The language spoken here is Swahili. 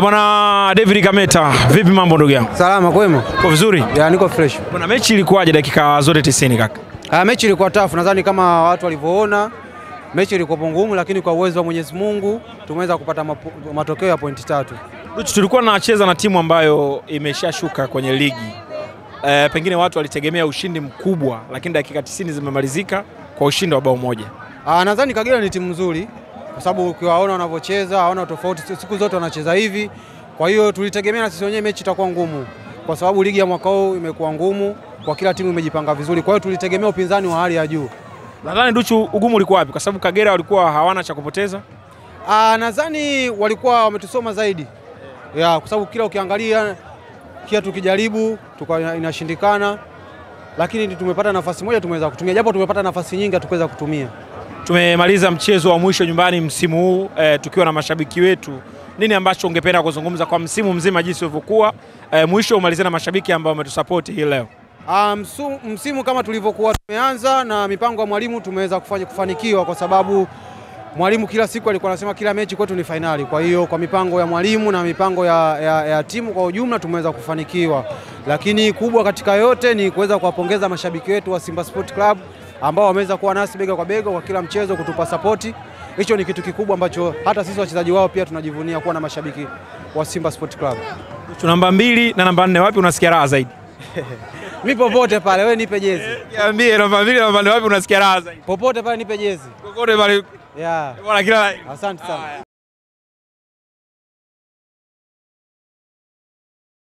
Bwana David Kameta, vipi mambo ndugu yangu? Salama kwema. Uko vizuri? Ya niko fresh. Bwana mechi ilikuwaje dakika zote 90 kaka? Mechi ilikuwa tafu, nadhani kama watu walivyoona. Mechi ilikuwa ngumu lakini kwa uwezo wa Mwenyezi Mungu tumeweza kupata matokeo ya pointi 3. Tulikuwa tunacheza na timu ambayo imeshashuka kwenye ligi. Pengine watu walitegemea ushindi mkubwa lakini dakika 90 zimemalizika kwa ushindi wa bao moja. Nadhani Kagera ni timu nzuri kwa sababu ukiwaona wanavyocheza, hawana tofauti, siku zote wanacheza hivi. Kwa hiyo tulitegemea na sisi wenyewe mechi itakuwa ngumu kwa sababu ligi ya mwaka huu imekuwa ngumu, kwa kila timu imejipanga vizuri. Kwa hiyo tulitegemea upinzani wa hali ya juu. Nadhani Duchu ugumu ulikuwa wapi? Kwa sababu Kagera walikuwa hawana cha kupoteza. Nadhani walikuwa wametusoma zaidi. Ya, kwa sababu kila ukiangalia kia tukijaribu inashindikana, lakini tumepata nafasi moja tumeweza kutumia, japo tumepata nafasi nyingi tukaweza kutumia. Tumemaliza mchezo wa mwisho nyumbani msimu huu tukiwa na mashabiki wetu. Nini ambacho ungependa kuzungumza kwa msimu mzima jinsi ulivyokuwa? Mwisho umalizana na mashabiki ambao wametusupport hii leo. Msimu kama tulivyokuwa tumeanza na mipango ya mwalimu tumeweza kufanikiwa kwa sababu mwalimu kila siku alikuwa anasema kila mechi kwetu ni finali. Kwa hiyo kwa mipango ya mwalimu na mipango ya timu kwa ujumla tumeweza kufanikiwa. Lakini kubwa katika yote ni kuweza kuwapongeza mashabiki wetu wa Simba Sport Club ambao wameweza kuwa nasi bega kwa bega kwa kila mchezo kutupa support. Hicho ni kitu kikubwa ambacho hata sisi wachezaji wao pia tunajivunia kuwa na mashabiki wa Simba Sport Club. Namba 2 na namba 4 wapi unasikia raha zaidi? Mimi popote pale, wewe nipe jezi. Niambie namba 2 na namba 4 wapi unasikia raha zaidi? Popote pale nipe jezi. Popote pale. Yeah. Bwana kila. Asante sana.